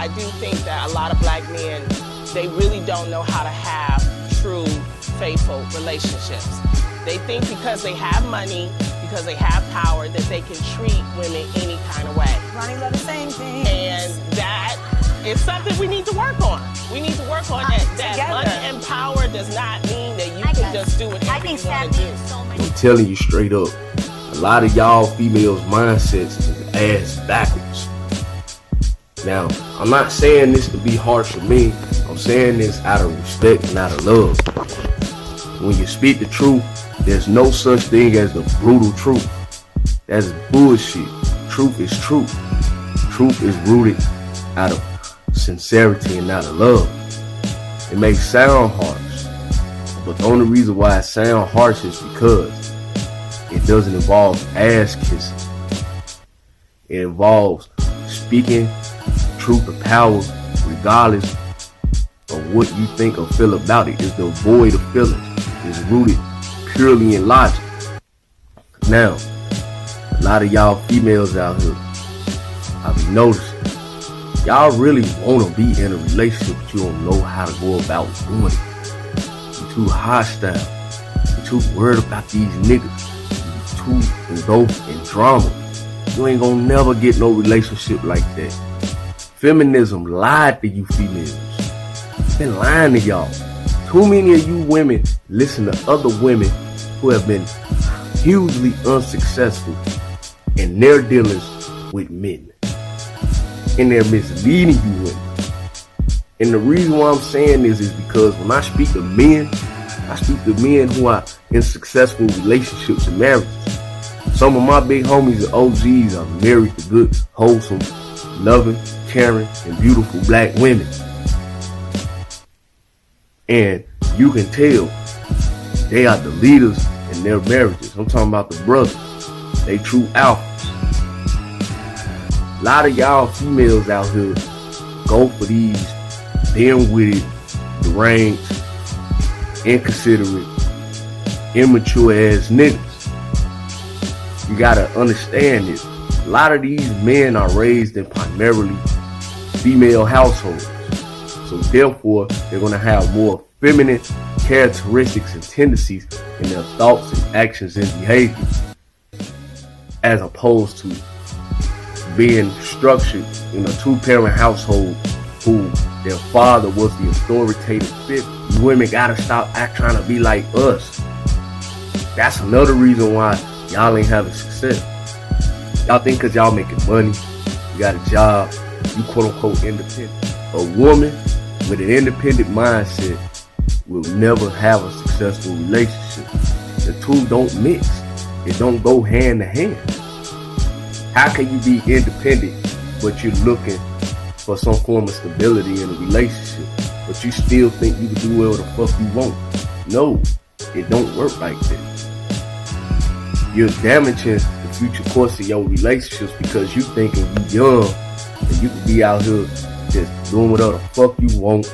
I do think that a lot of black men, they really don't know how to have true, faithful relationships. They think because they have money, because they have power, that they can treat women any kind of way. Ronnie love the same thing. And that is something we need to work on. We need to work on that. That money and power does not mean that you can just do whatever you want to do. I'm telling you straight up, a lot of y'all females' mindsets is ass backwards. Now, I'm not saying this to be harsh to me. I'm saying this out of respect and out of love. When you speak the truth, there's no such thing as the brutal truth. That's bullshit. Truth is truth. Truth is rooted out of sincerity and out of love. It may sound harsh, but the only reason why it sounds harsh is because it doesn't involve ass kissing. It involves speaking truth or power regardless of what you think or feel about it. It's devoid of feelings. It's rooted purely in logic. Now, a lot of y'all females out here, I be noticing, y'all really want to be in a relationship, but you don't know how to go about doing it. You're too hostile. You're too worried about these niggas. You're too engulfed in drama. You ain't gonna never get no relationship like that. Feminism lied to you females. It's been lying to y'all. Too many of you women listen to other women who have been hugely unsuccessful in their dealings with men. And they're misleading you women. And the reason why I'm saying this is because when I speak to men, I speak to men who are in successful relationships and marriages. Some of my big homies and OGs are married to good, wholesome, loving, caring, and beautiful black women. And you can tell they are the leaders in their marriages. I'm talking about the brothers. They true alphas. A lot of y'all females out here go for these dim-witted, deranged, inconsiderate, immature ass niggas. You gotta understand this. A lot of these men are raised in primarily female households. So therefore, they're gonna have more feminine characteristics and tendencies in their thoughts and actions and behaviors, as opposed to being structured in a two-parent household who their father was the authoritative figure. You women gotta stop trying to be like us. That's another reason why y'all ain't having success. Y'all think cause y'all making money, you got a job, you quote unquote independent. A woman with an independent mindset will never have a successful relationship. The two don't mix. It don't go hand to hand. How can you be independent but you're looking for some form of stability in a relationship, but you still think you can do whatever the fuck you want? No, it don't work like that. You're damaging the future course of your relationships because you thinking you young and you can be out here just doing whatever the fuck you want,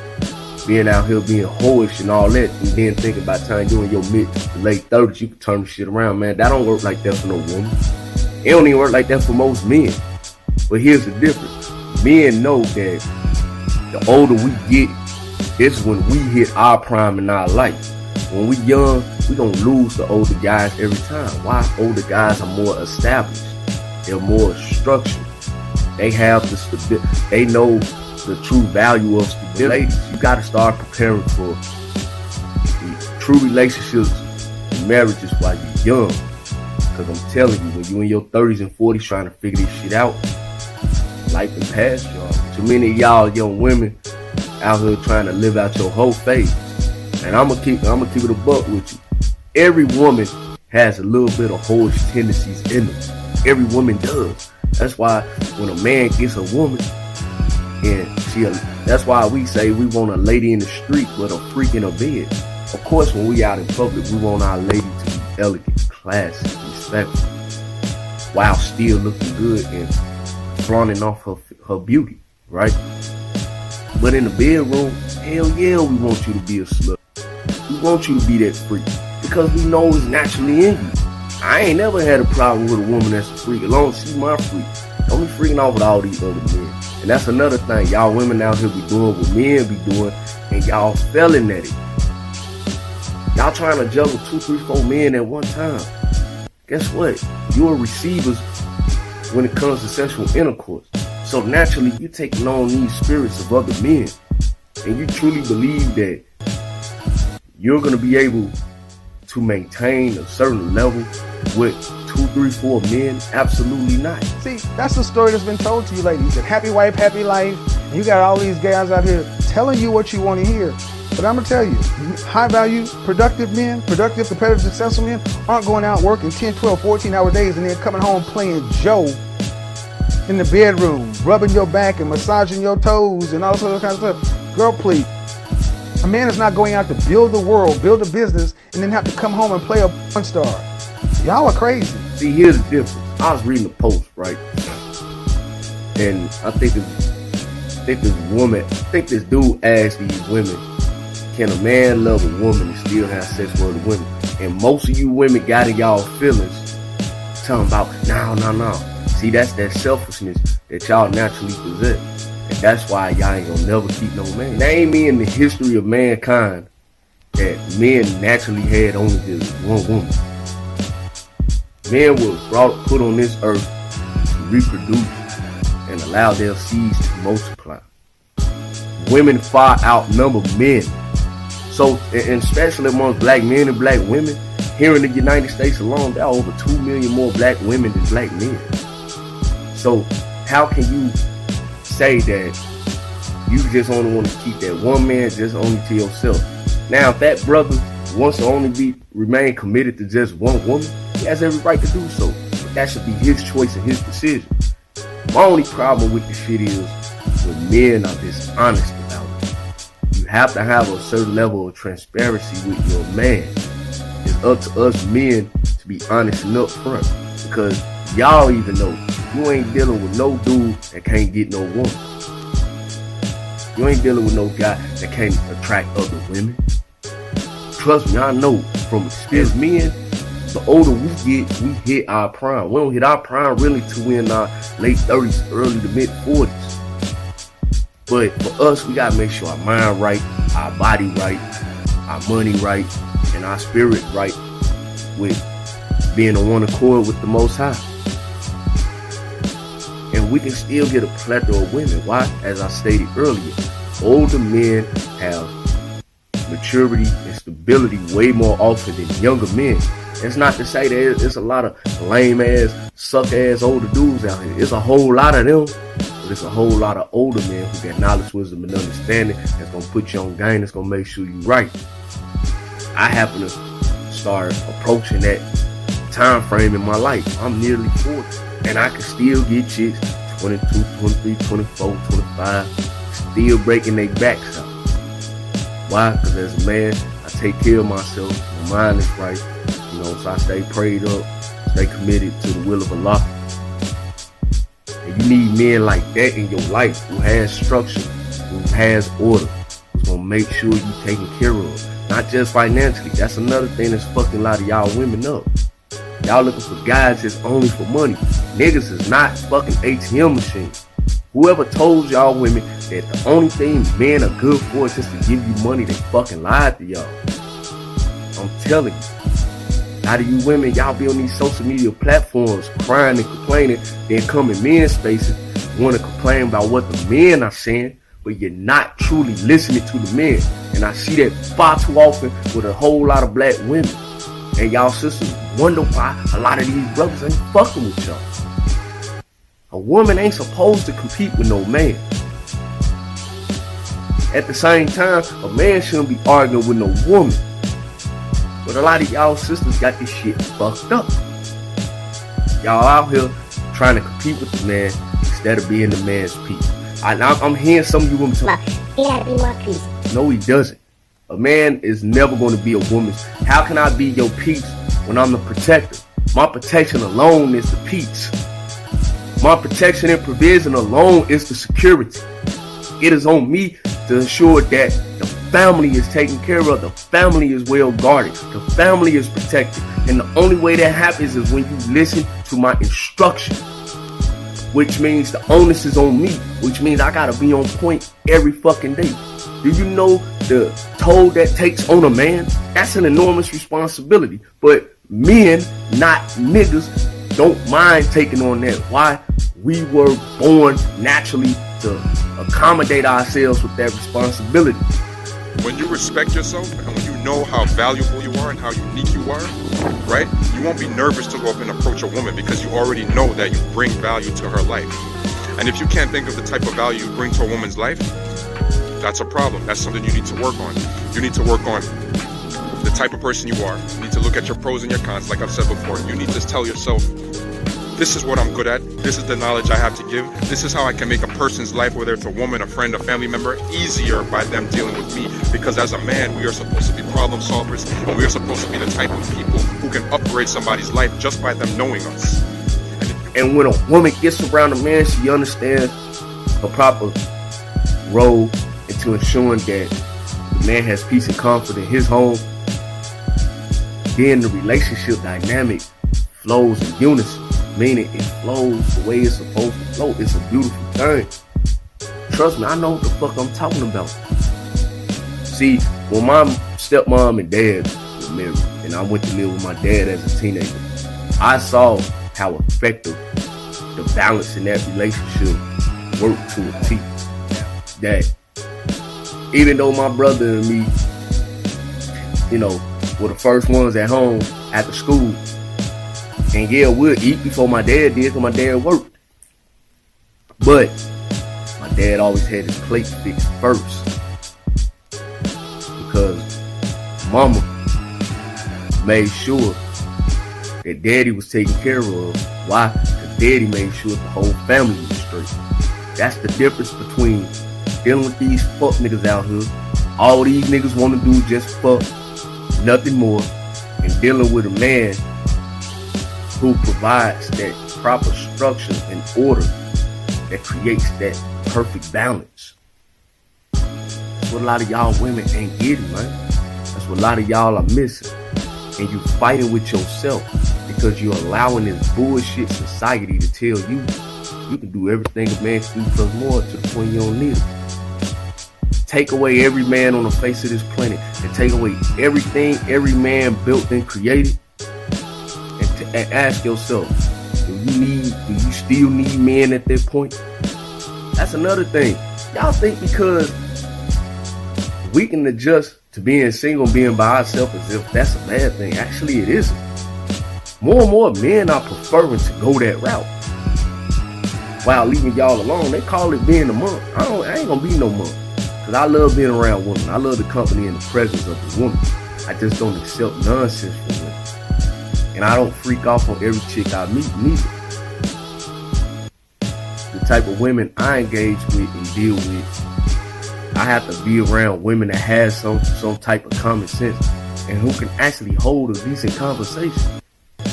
being out here being whorish and all that, and then thinking about time you in your mid to late 30s, you can turn the shit around, man. That don't work like that for no woman. It don't even work like that for most men. But here's the difference. Men know that the older we get, this is when we hit our prime in our life. When we young, we gonna lose the older guys every time. Why? Older guys are more established. They're more structured. They have the stability. They know the true value of stability. Ladies, you gotta start preparing for the true relationships and marriages while you're young. Cause I'm telling you, when you in your 30s and 40s trying to figure this shit out, life and past y'all. Too many of y'all young women out here trying to live out your whole phase. And I'm gonna keep it a buck with you. Every woman has a little bit of whorish tendencies in them. Every woman does. That's why when a man gets a woman, and that's why we say we want a lady in the street with a freak in her bed. Of course, when we out in public, we want our lady to be elegant, classy, respectful, while still looking good and flaunting off her beauty, right? But in the bedroom, hell yeah, we want you to be a slut. We want you to be that freak because we know it's naturally in you. I ain't never had a problem with a woman that's a freak as long as she's my freak. Don't be freaking off with all these other men. And that's another thing y'all women out here be doing what men be doing, and y'all failing at it. Y'all trying to juggle 2, 3, 4 men at one time. Guess what? You're receivers when it comes to sexual intercourse. So naturally, you're taking on these spirits of other men. And you truly believe that you're going to be able to maintain a certain level with 2, 3, 4 men? Absolutely not. See, that's the story that's been told to you ladies. That happy wife, happy life. And you got all these guys out here telling you what you want to hear. But I'm going to tell you, high value, productive men, productive, competitive, successful men aren't going out working 10, 12, 14-hour days and then coming home playing Joe in the bedroom, rubbing your back and massaging your toes and all sorts of kinds of stuff. Girl, please. A man is not going out to build the world, build a business, and then have to come home and play a porn star. Y'all are crazy. See, here's the difference. I was reading a post, right? And I think this dude asked these women, can a man love a woman and still have sex with other women? And most of you women got in y'all feelings talking about, no. See, that's that selfishness that y'all naturally possess. And that's why y'all ain't gonna never keep no man. Name me in the history of mankind that men naturally had only just one woman. Men were put on this earth to reproduce and allow their seeds to multiply. Women far outnumber men. So, and especially among black men and black women, here in the United States alone, there are over 2 million more black women than black men. So, how can you say that you just only want to keep that one man just only to yourself? Now, if that brother wants to only remain committed to just one woman, he has every right to do so. But that should be his choice and his decision. My only problem with this shit is when men are dishonest about it. You have to have a certain level of transparency with your man. It's up to us men to be honest and upfront, because y'all even know you ain't dealing with no dude that can't get no woman. You ain't dealing with no guy that can't attract other women. Trust me, I know from experience. Men, the older we get, we hit our prime. We don't hit our prime really till we're in our late 30s, early to mid 40s. But for us, we gotta make sure our mind right, our body right, our money right, and our spirit right, with being on one accord with the Most High. And we can still get a plethora of women. Why? As I stated earlier, older men have maturity and stability way more often than younger men. It's not to say that it's a lot of lame ass, suck ass older dudes out here. It's a whole lot of them, but it's a whole lot of older men who got knowledge, wisdom, and understanding that's gonna put you on game, that's gonna make sure you right. I happen to start approaching that time frame in my life. I'm nearly 40, and I can still get chicks 22, 23, 24, 25, still breaking their backs out. Why? Because as a man, I take care of myself. My mind is right. You know, so I stay prayed up, stay committed to the will of Allah. And you need men like that in your life, who has structure, who has order, who's gonna make sure you're taken care of. Not just financially. That's another thing that's fucking a lot of y'all women up. Y'all looking for guys just only for money. Niggas is not fucking ATM machines. Whoever told y'all women that the only thing men are good for is just to give you money, they fucking lied to y'all. I'm telling you. A lot of you women, y'all be on these social media platforms crying and complaining, then come in men's spaces, want to complain about what the men are saying, but you're not truly listening to the men. And I see that far too often with a whole lot of black women. And y'all sisters wonder why a lot of these brothers ain't fucking with y'all. A woman ain't supposed to compete with no man. At the same time, a man shouldn't be arguing with no woman. But a lot of y'all sisters got this shit fucked up. Y'all out here trying to compete with the man instead of being the man's piece. I'm hearing some of you women talk, he gotta be my piece. no, he doesn't. A man is never going to be a woman's. How can I be your piece when I'm the protector? My protection alone is the peace. My protection and provision alone is the security. It is on me to ensure that the family is taken care of, the family is well guarded, the family is protected. And the only way that happens is when you listen to my instruction. which means the onus is on me, which means I gotta be on point every fucking day. Do you know the toll that takes on a man? That's an enormous responsibility. But men, not niggas, don't mind taking on that. Why? We were born naturally to accommodate ourselves with that responsibility. When you respect yourself and when you know how valuable you are and how unique you are, right? You won't be nervous to go up and approach a woman because you already know that you bring value to her life. And if you can't think of the type of value you bring to a woman's life, that's a problem. That's something you need to work on. You need to work on the type of person you are. You need to look at your pros and your cons, like I've said before. You need to tell yourself, this is what I'm good at. This is the knowledge I have to give. This is how I can make a person's life, whether it's a woman, a friend, a family member, easier by them dealing with me. Because as a man, we are supposed to be problem solvers, and we are supposed to be the type of people who can upgrade somebody's life just by them knowing us. And when a woman gets around a man, she understands a proper role into ensuring that the man has peace and comfort in his home. Then the relationship dynamic flows in unison, meaning it flows the way it's supposed to flow. It's a beautiful thing. Trust me, I know what the fuck I'm talking about. See, when my stepmom and dad were married, and I went to live with my dad as a teenager, I saw how effective the balance in that relationship worked to a T. That even though my brother and me, you know, were the first ones at home after school, and yeah, we'll eat before my dad did because my dad worked. But my dad always had his plate fixed first because mama made sure that daddy was taken care of. Why? Because daddy made sure the whole family was straight. That's the difference between dealing with these fuck niggas out here. All these niggas want to do is just fuck, nothing more, and dealing with a man who provides that proper structure and order that creates that perfect balance. That's what a lot of y'all women ain't getting, man. That's what a lot of y'all are missing. And you fighting with yourself because you're allowing this bullshit society to tell you you can do everything a man can do plus more to the point you don't need it. Take away every man on the face of this planet and take away everything every man built and created, and ask yourself, do you still need men at that point? That's another thing. Y'all think because we can adjust to being single, being by ourselves, as if that's a bad thing. Actually, it isn't. More and more men are preferring to go that route while leaving y'all alone. They call it being a monk. I ain't gonna be no monk because I love being around women. I love the company and the presence of the woman. I just don't accept nonsense from women. And I don't freak off on every chick I meet neither. The type of women I engage with and deal with, I have to be around women that have some type of common sense and who can actually hold a decent conversation.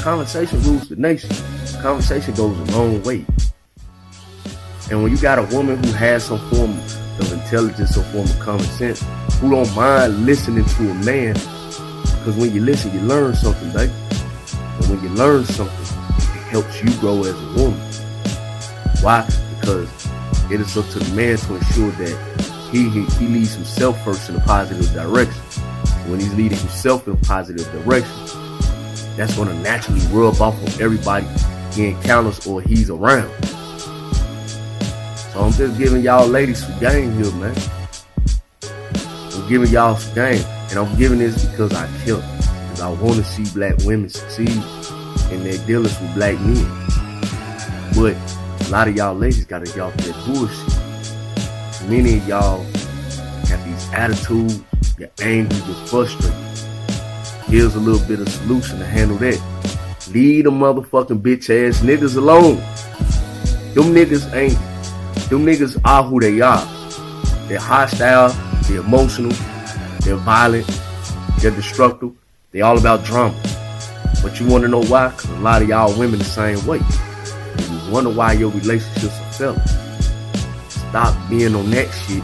Conversation rules the nation. Conversation goes a long way. And when you got a woman who has some form of intelligence, some form of common sense, who don't mind listening to a man, because when you listen, you learn something, baby. And when you learn something, it helps you grow as a woman. Why? Because it is up to the man to ensure that he leads himself first in a positive direction. When he's leading himself in a positive direction, that's going to naturally rub off on everybody he encounters or he's around. So I'm just giving y'all ladies some game here, man. I'm giving y'all some game. And I'm giving this because I care. Because I want to see black women succeed in their dealings with black men. But a lot of y'all ladies got to get off that bullshit. Many of y'all got these attitudes. You're angry, you're frustrated. Here's a little bit of solution to handle that. Leave the motherfucking bitch ass niggas alone. Them niggas are who they are. They're hostile, they're emotional, they're violent, they're destructive. They all about drama. But you want to know why? Because a lot of y'all women the same way. And you wonder why your relationships are failing. Stop being on that shit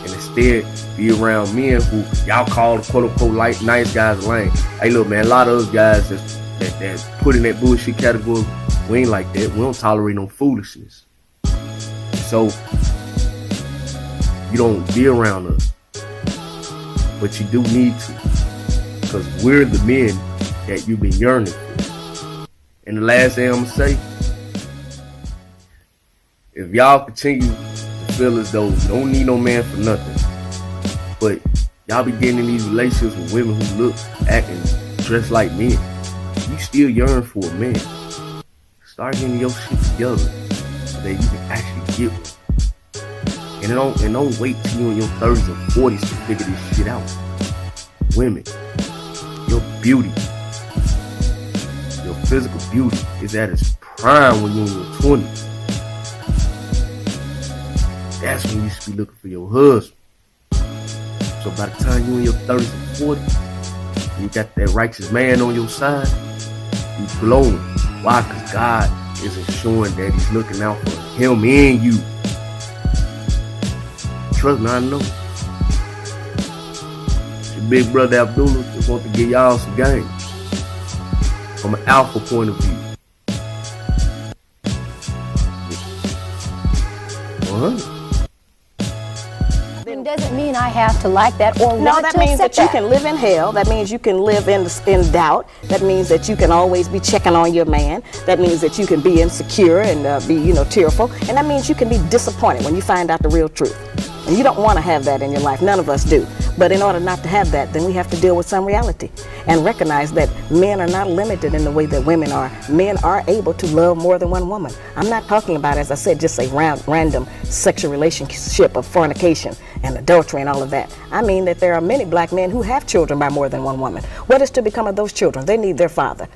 and instead be around men who y'all call the quote-unquote nice guys lame. Hey, look, man, a lot of those guys that put in that bullshit category, We ain't like that. We don't tolerate no foolishness. So you don't be around us, but you do need to, because we're the men that you've been yearning for. And the last thing I'm gonna say, if y'all continue to feel as though you don't need no man for nothing, but y'all be getting in these relationships with women who look, act, and dress like men, you still yearn for a man. Start getting your shit together so that you can actually get one. And don't wait till you in your 30s and 40s to figure this shit out. Women, your beauty, your physical beauty is at its prime when you're in your 20s. That's when you should be looking for your husband. So by the time you're in your 30s and 40s, you got that righteous man on your side, you glowing. Why? Because God is ensuring that he's looking out for him and you. Trust me, I know. It's your big brother Abdullah just want to give y'all some game from an alpha point of view. 100. It doesn't mean I have to like that or No, want that to means accept that you can live in hell. That means you can live in doubt. That means that you can always be checking on your man. That means that you can be insecure and be, tearful. And that means you can be disappointed when you find out the real truth. And you don't want to have that in your life. None of us do. But in order not to have that, then we have to deal with some reality and recognize that men are not limited in the way that women are. Men are able to love more than one woman. I'm not talking about, as I said, just a random sexual relationship of fornication and adultery and all of that. I mean that there are many black men who have children by more than one woman. What is to become of those children? They need their father.